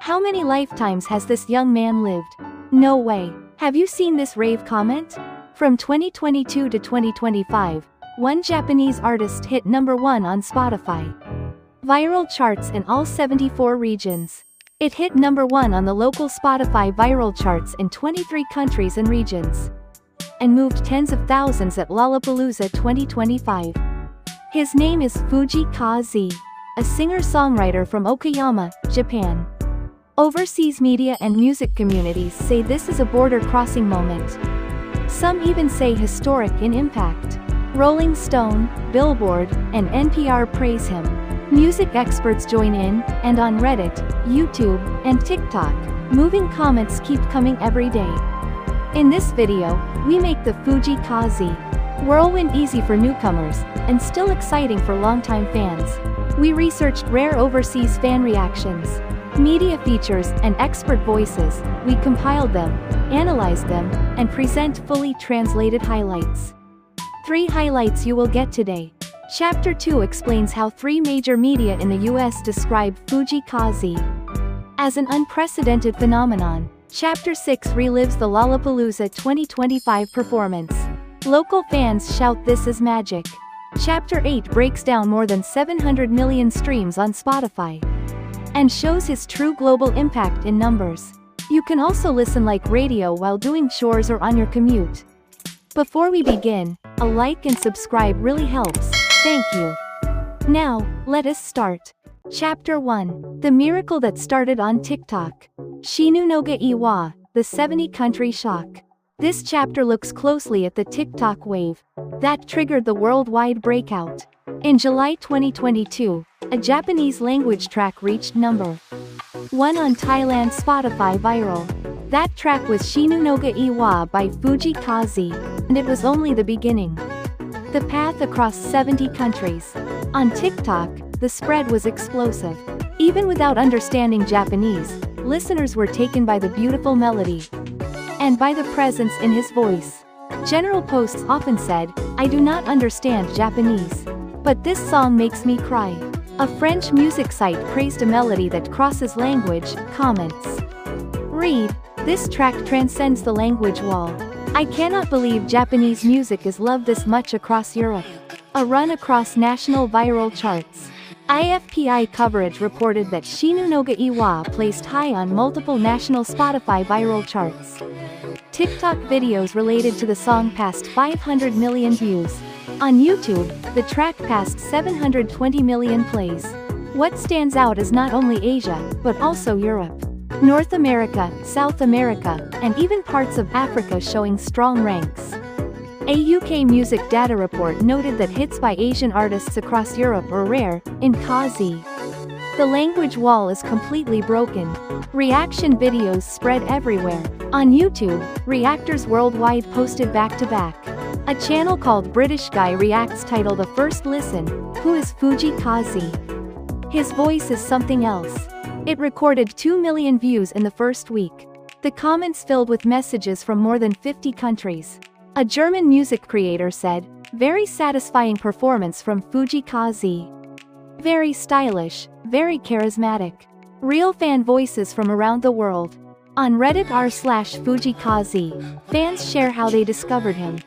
How many lifetimes has this young man lived? No way. Have you seen this rave comment? From 2022 to 2025, one Japanese artist hit #1 on Spotify viral charts in all 74 regions. It hit #1 on the local Spotify viral charts in 23 countries and regions, and moved tens of thousands at Lollapalooza 2025. His name is Fujii Kaze, a singer-songwriter from Okayama, Japan. Overseas media and music communities say this is a border-crossing moment. Some even say historic in impact. Rolling Stone, Billboard, and NPR praise him. Music experts join in, and on Reddit, YouTube, and TikTok, moving comments keep coming every day. In this video, we make the Fujii Kaze whirlwind easy for newcomers, and still exciting for longtime fans. We researched rare overseas fan reactions, media features, and expert voices. We compiled them, analyzed them, and present fully translated highlights. 3 highlights you will get today. Chapter 2 explains how 3 major media in the US describe Fujii Kaze as an unprecedented phenomenon. Chapter 6 relives the Lollapalooza 2025 performance. Local fans shout this is magic. Chapter 8 breaks down more than 700 million streams on Spotify and shows his true global impact in numbers. You can also listen like radio while doing chores or on your commute. Before we begin, a like and subscribe really helps. Thank you. Now, let us start. Chapter 1. The miracle that started on TikTok. Shinunoga E-Wa, the 70-country shock. This chapter looks closely at the TikTok wave that triggered the worldwide breakout. In July 2022, a Japanese language track reached #1 on Thailand's Spotify viral. That track was Shinunoga E-Wa by Fujii Kaze, and it was only the beginning. The path across 70 countries. On TikTok, the spread was explosive. Even without understanding Japanese, listeners were taken by the beautiful melody and by the presence in his voice. General posts often said, "I do not understand Japanese, but this song makes me cry." A French music site praised a melody that crosses language comments. Read, "This track transcends the language wall. I cannot believe Japanese music is loved this much across Europe." A run across national viral charts. IFPI coverage reported that Shinunoga E-Wa placed high on multiple national Spotify viral charts. TikTok videos related to the song passed 500 million views. On YouTube, the track passed 720 million plays. What stands out is not only Asia, but also Europe, North America, South America, and even parts of Africa showing strong ranks. A UK music data report noted that hits by Asian artists across Europe are rare. In Kaze, the language wall is completely broken. Reaction videos spread everywhere. On YouTube, reactors worldwide posted back-to-back. A channel called British Guy Reacts titled The First Listen, "Who is Fujii Kaze? His voice is something else." It recorded 2 million views in the first week. The comments filled with messages from more than 50 countries. A German music creator said, "Very satisfying performance from Fujii Kaze. Very stylish, very charismatic. Real fan voices from around the world." On Reddit r/Fujii Kaze, fans share how they discovered him.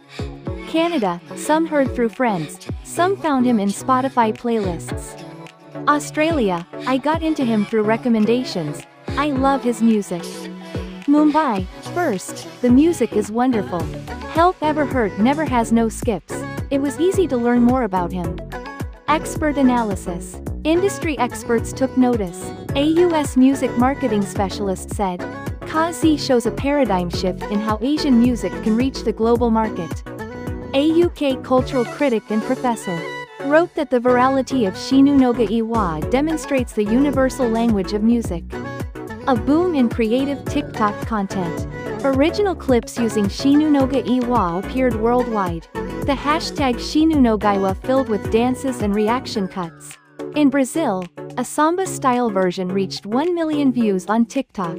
Canada, some heard through friends, some found him in Spotify playlists. Australia, I got into him through recommendations. I love his music. Mumbai, first, the music is wonderful. Help Ever Hurt never has no skips. It was easy to learn more about him. Expert analysis. Industry experts took notice. A US music marketing specialist said, "Kaze shows a paradigm shift in how Asian music can reach the global market." A UK cultural critic and professor wrote that the virality of Shinunoga E-Wa demonstrates the universal language of music. A boom in creative TikTok content. Original clips using Shinunoga E-Wa appeared worldwide. The hashtag Shinunoga E-Wa filled with dances and reaction cuts. In Brazil, a samba-style version reached 1 million views on TikTok.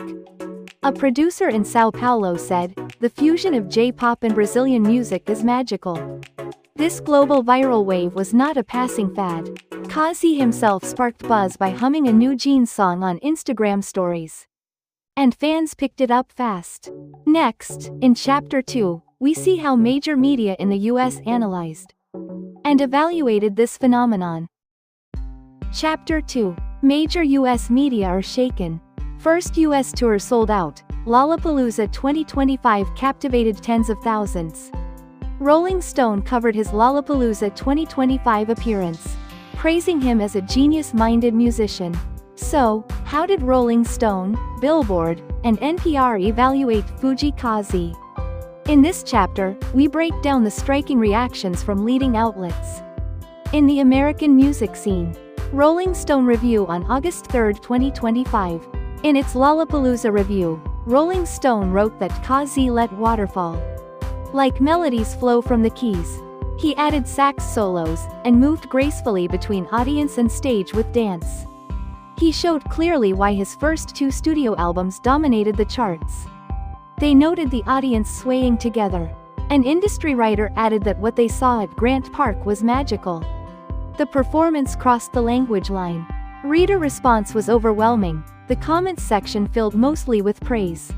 A producer in Sao Paulo said, "The fusion of J-pop and Brazilian music is magical." This global viral wave was not a passing fad. Kaze himself sparked buzz by humming a new Jeans song on Instagram stories. And fans picked it up fast. Next, in Chapter 2, we see how major media in the US analyzed and evaluated this phenomenon. Chapter 2. Major US media are shaken. First US tour sold out. Lollapalooza 2025 captivated tens of thousands. Rolling Stone covered his Lollapalooza 2025 appearance, praising him as a genius-minded musician. So, how did Rolling Stone, Billboard, and NPR evaluate Fujii Kaze? In this chapter, we break down the striking reactions from leading outlets in the American music scene. Rolling Stone review on August 3, 2025. In its Lollapalooza review, Rolling Stone wrote that Kaze let waterfall like melodies flow from the keys. He added sax solos, and moved gracefully between audience and stage with dance. He showed clearly why his first two studio albums dominated the charts. They noted the audience swaying together. An industry writer added that what they saw at Grant Park was magical. The performance crossed the language line. Reader response was overwhelming. The comments section filled mostly with praise.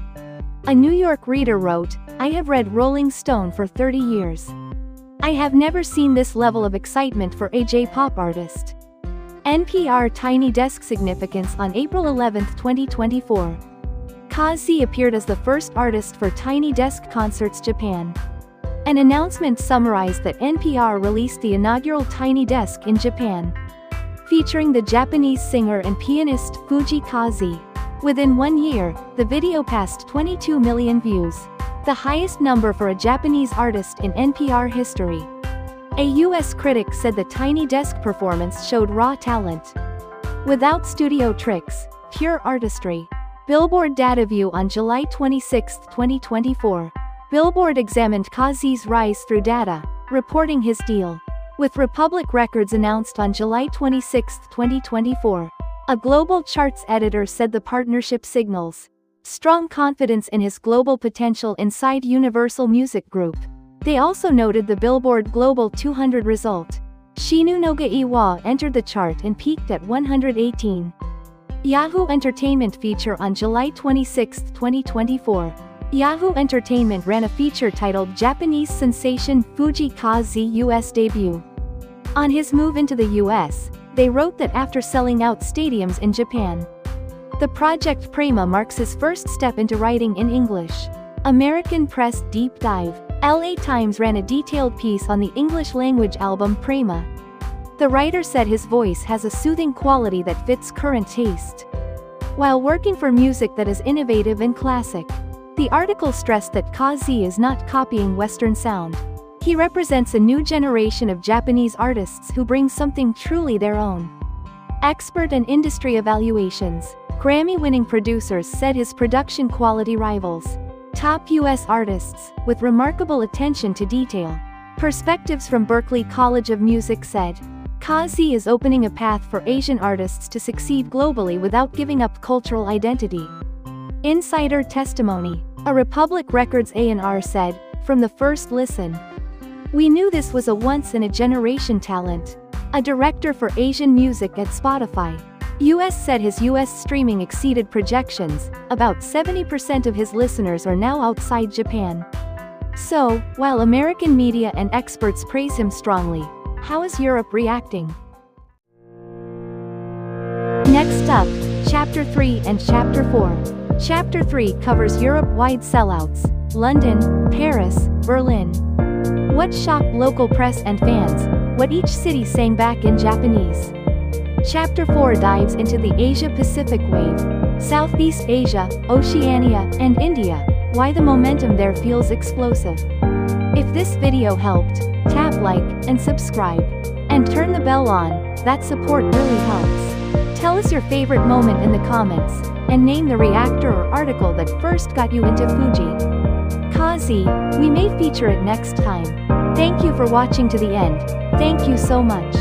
A New York reader wrote, "I have read Rolling Stone for 30 years. I have never seen this level of excitement for a J-pop artist." NPR Tiny Desk significance on April 11, 2024. Kaze appeared as the first artist for Tiny Desk Concerts Japan. An announcement summarized that NPR released the inaugural Tiny Desk in Japan, featuring the Japanese singer and pianist Fujii Kaze. Within 1 year, the video passed 22 million views, the highest number for a Japanese artist in NPR history. A US critic said the Tiny Desk performance showed raw talent, without studio tricks, pure artistry. Billboard data view on July 26, 2024. Billboard examined Kaze's rise through data, reporting his deal with Republic Records announced on July 26, 2024. A global charts editor said the partnership signals strong confidence in his global potential inside Universal Music Group. They also noted the Billboard Global 200 result. Shinunoga E-Wa entered the chart and peaked at 118. Yahoo Entertainment feature on July 26, 2024. Yahoo Entertainment ran a feature titled Japanese Sensation Fujii Kaze US Debut. On his move into the US, they wrote that after selling out stadiums in Japan, the project Prema marks his first step into writing in English. American Press Deep Dive. LA Times ran a detailed piece on the English-language album Prema. The writer said his voice has a soothing quality that fits current taste, while working for music that is innovative and classic. The article stressed that Kaze is not copying Western sound. He represents a new generation of Japanese artists who bring something truly their own. Expert and industry evaluations. Grammy-winning producers said his production quality rivals top US artists, with remarkable attention to detail. Perspectives from Berklee College of Music said, Kaze is opening a path for Asian artists to succeed globally without giving up cultural identity. Insider testimony. A Republic Records A&R said, from the first listen, we knew this was a once-in-a-generation talent. A director for Asian music at Spotify US said his US streaming exceeded projections. About 70% of his listeners are now outside Japan. So, while American media and experts praise him strongly, how is Europe reacting? Next up, Chapter 3 and Chapter 4. Chapter 3 covers Europe-wide sellouts, London, Paris, Berlin. What shocked local press and fans, what each city sang back in Japanese. Chapter 4 dives into the Asia-Pacific wave, Southeast Asia, Oceania, and India, why the momentum there feels explosive. If this video helped, tap like, and subscribe. And turn the bell on, that support really helps. Tell us your favorite moment in the comments, and name the reactor or article that first got you into Fujii Kaze. We may feature it next time. Thank you for watching to the end. Thank you so much.